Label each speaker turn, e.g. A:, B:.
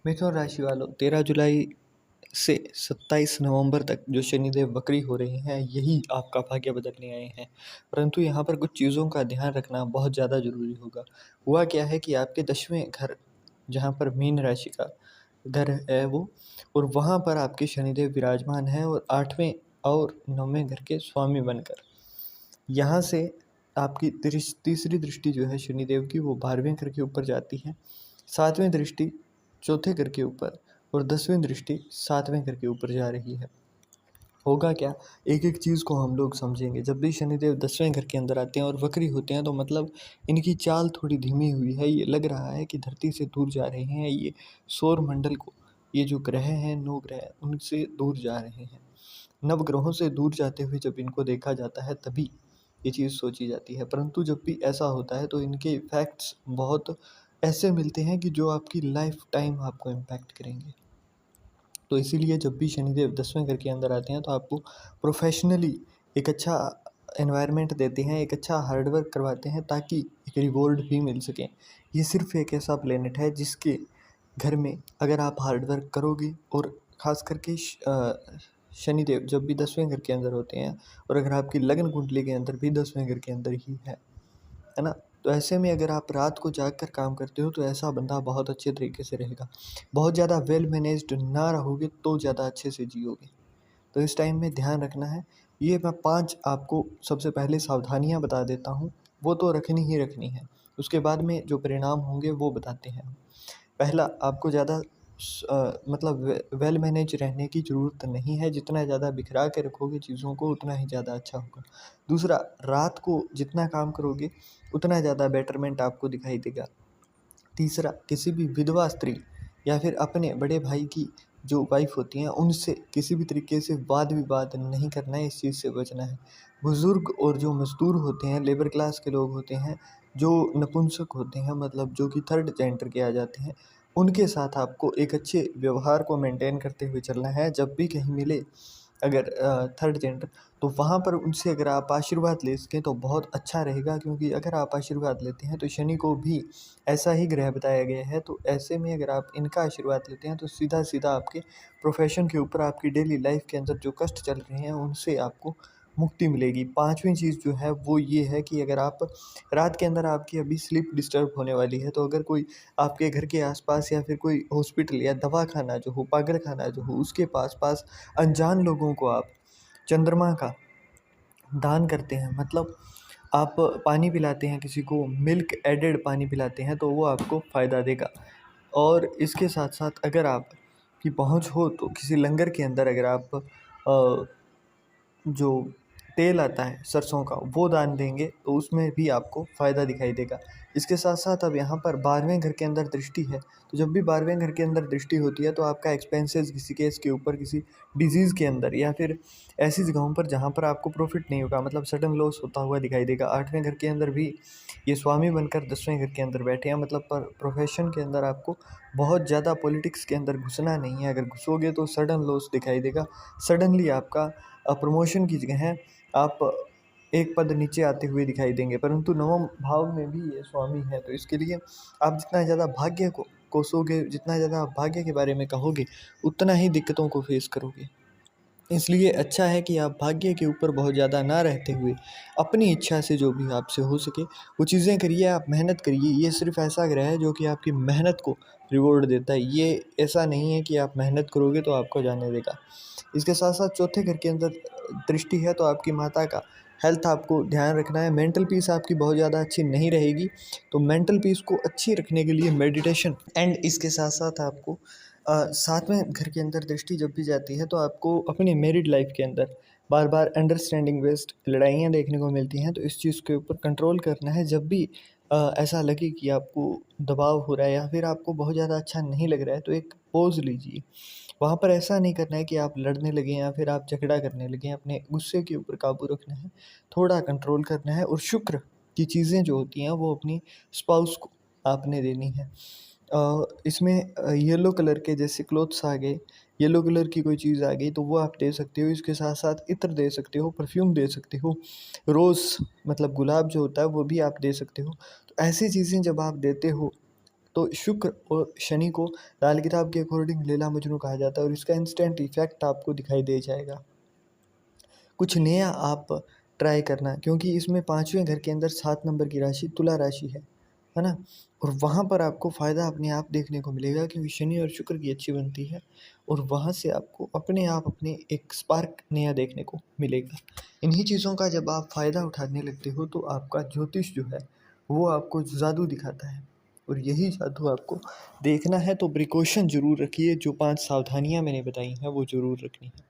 A: मिथुन राशि वालों, 13 जुलाई से 27 नवंबर तक जो शनिदेव वक्री हो रहे हैं, यही आपका भाग्य बदलने आए हैं। परंतु यहाँ पर कुछ चीज़ों का ध्यान रखना बहुत ज़्यादा ज़रूरी होगा। हुआ क्या है कि आपके 10वें घर, जहाँ पर मीन राशि का घर है वो, और वहाँ पर आपके शनिदेव विराजमान हैं और 8वें और 9वें घर के स्वामी बनकर। यहाँ से आपकी तीसरी दृष्टि जो है शनिदेव की, वो 12वें घर के ऊपर जाती है। 7वें दृष्टि चौथे घर के ऊपर और 10वीं दृष्टि 7वें घर के ऊपर जा रही है। होगा क्या, एक एक चीज़ को हम लोग समझेंगे। जब भी शनिदेव 10वें घर के अंदर आते हैं और वक्री होते हैं, तो मतलब इनकी चाल थोड़ी धीमी हुई है। ये लग रहा है कि धरती से दूर जा रहे हैं, ये सौर मंडल को, ये जो ग्रह हैं, 9 ग्रह, उनसे दूर जा रहे हैं। नवग्रहों से दूर जाते हुए जब इनको देखा जाता है, तभी ये चीज़ सोची जाती है। परंतु जब भी ऐसा होता है तो इनके इफ़ेक्ट्स बहुत ऐसे मिलते हैं कि जो आपकी लाइफ टाइम आपको इम्पैक्ट करेंगे। तो इसीलिए जब भी शनिदेव 10वें घर के अंदर आते हैं, तो आपको प्रोफेशनली एक अच्छा एनवायरनमेंट देते हैं, एक अच्छा हार्ड वर्क करवाते हैं, ताकि एक रिवॉर्ड भी मिल सके। ये सिर्फ एक ऐसा प्लेनेट है जिसके घर में अगर आप हार्ड वर्क करोगे, और ख़ास करके शनिदेव जब भी 10वें घर के अंदर होते हैं, और अगर आपकी लग्न कुंडली के अंदर भी 10वें घर के अंदर ही है ना? तो ऐसे में अगर आप रात को जाग कर काम करते हो, तो ऐसा बंदा बहुत अच्छे तरीके से रहेगा। बहुत ज़्यादा वेल मैनेज्ड ना रहोगे तो ज़्यादा अच्छे से जियोगे। तो इस टाइम में ध्यान रखना है। ये मैं 5 आपको सबसे पहले सावधानियाँ बता देता हूँ, वो तो रखनी ही रखनी है। उसके बाद में जो परिणाम होंगे वो बताते हैं हम। पहला, आपको ज़्यादा मतलब वेल मैनेज रहने की ज़रूरत नहीं है। जितना ज़्यादा बिखरा के रखोगे चीज़ों को, उतना ही ज़्यादा अच्छा होगा। दूसरा, रात को जितना काम करोगे उतना ज़्यादा बेटरमेंट आपको दिखाई देगा। तीसरा, किसी भी विधवा स्त्री या फिर अपने बड़े भाई की जो वाइफ़ होती हैं, उनसे किसी भी तरीके से वाद विवाद नहीं करना है, इस चीज़ से बचना है। बुज़ुर्ग और जो मज़दूर होते हैं, लेबर क्लास के लोग होते हैं, जो नपुंसक होते हैं, मतलब जो कि थर्ड जेंडर के आ जाते हैं, उनके साथ आपको एक अच्छे व्यवहार को मेंटेन करते हुए चलना है। जब भी कहीं मिले अगर थर्ड जेंडर, तो वहाँ पर उनसे अगर आप आशीर्वाद ले सकें तो बहुत अच्छा रहेगा, क्योंकि अगर आप आशीर्वाद लेते हैं तो शनि को भी ऐसा ही ग्रह बताया गया है। तो ऐसे में अगर आप इनका आशीर्वाद लेते हैं, तो सीधा-सीधा आपके प्रोफ़ेशन के ऊपर, आपकी डेली लाइफ़ के अंदर जो कष्ट चल रहे हैं, उनसे आपको मुक्ति मिलेगी। 5वीं चीज़ जो है वो ये है कि अगर आप रात के अंदर, आपकी अभी स्लीप डिस्टर्ब होने वाली है, तो अगर कोई आपके घर के आस-पास या फिर कोई हॉस्पिटल या दवाखाना जो हो, पागलखाना जो हो, उसके पास-पास अनजान लोगों को आप चंद्रमा का दान करते हैं, मतलब आप पानी पिलाते हैं किसी को, मिल्क एडेड पानी पिलाते हैं, तो वो आपको फ़ायदा देगा। और इसके साथ-साथ अगर आपकी पहुँच हो, तो किसी लंगर के अंदर अगर आप जो तेल आता है सरसों का, वो दान देंगे, तो उसमें भी आपको फ़ायदा दिखाई देगा। इसके साथ-साथ अब यहाँ पर 12वें घर के अंदर दृष्टि है, तो जब भी 12वें घर के अंदर दृष्टि होती है, तो आपका एक्सपेंसेस किसी केस के ऊपर, किसी डिज़ीज़ के अंदर या फिर ऐसी जगहों पर जहाँ पर आपको प्रॉफ़िट नहीं होगा, मतलब सडन लॉस होता हुआ दिखाई देगा। 8वें घर के अंदर भी ये स्वामी बनकर 10वें घर के अंदर बैठे हैं, मतलब प्रोफ़ेशन के अंदर आपको बहुत ज़्यादा पॉलिटिक्स के अंदर घुसना नहीं है। अगर घुसोगे तो सडन लॉस दिखाई देगा। सडनली आपका प्रमोशन की जगह है, आप एक पद नीचे आते हुए दिखाई देंगे। परंतु 9वें भाव में भी ये स्वामी है, तो इसके लिए आप जितना ज़्यादा भाग्य को कोसोगे, जितना ज़्यादा आप भाग्य के बारे में कहोगे, उतना ही दिक्कतों को फेस करोगे। इसलिए अच्छा है कि आप भाग्य के ऊपर बहुत ज़्यादा ना रहते हुए, अपनी इच्छा से जो भी आपसे हो सके वो चीज़ें करिए, आप मेहनत करिए। ये सिर्फ़ ऐसा ग्रह है जो कि आपकी मेहनत को रिवॉर्ड देता है। ये ऐसा नहीं है कि आप मेहनत करोगे तो आपको जाने देगा। इसके साथ-साथ चौथे घर के अंदर दृष्टि है, तो आपकी माता का हेल्थ आपको ध्यान रखना है। मेंटल पीस आपकी बहुत ज़्यादा अच्छी नहीं रहेगी, तो मेंटल पीस को अच्छी रखने के लिए मेडिटेशन, एंड इसके साथ-साथ आपको 7वें घर के अंदर दृष्टि जब भी जाती है, तो आपको अपनी मैरिड लाइफ़ के अंदर बार-बार अंडरस्टैंडिंग बेस्ड लड़ाइयाँ देखने को मिलती हैं, तो इस चीज़ के ऊपर कंट्रोल करना है। जब भी ऐसा लगे कि आपको दबाव हो रहा है या फिर आपको बहुत ज़्यादा अच्छा नहीं लग रहा है, तो एक पॉज़ लीजिए। वहाँ पर ऐसा नहीं करना है कि आप लड़ने लगें या फिर आप झगड़ा करने लगें, अपने गुस्से के ऊपर काबू रखना है, थोड़ा कंट्रोल करना है, और शुक्र की चीज़ें जो होती हैं वो अपनी स्पाउस को आपने देनी है। इसमें येलो कलर के जैसे क्लॉथ्स आ गए, येलो कलर की कोई चीज़ आ गई, तो वो आप दे सकते हो। इसके साथ-साथ इत्र दे सकते हो, परफ्यूम दे सकते हो, रोज़ मतलब गुलाब जो होता है वो भी आप दे सकते हो। तो ऐसी चीज़ें जब आप देते हो, तो शुक्र और शनि को लाल किताब के अकॉर्डिंग लैला मजनू कहा जाता है और इसका इंस्टेंट इफेक्ट आपको दिखाई दे जाएगा। कुछ नया आप ट्राई करना, क्योंकि इसमें 5वें घर के अंदर 7 नंबर की राशि तुला राशि है ना? और वहाँ पर आपको फ़ायदा अपने आप देखने को मिलेगा, क्योंकि शनि और शुक्र की अच्छी बनती है और वहाँ से आपको अपने आप अपने एक स्पार्क नया देखने को मिलेगा। इन्हीं चीज़ों का जब आप फ़ायदा उठाने लगते हो तो आपका ज्योतिष जो है वो आपको जादू दिखाता है, और यही जादू आपको देखना है तो प्रिकॉशन ज़रूर रखिए। जो 5 सावधानियाँ मैंने बताई हैं वो ज़रूर रखनी है।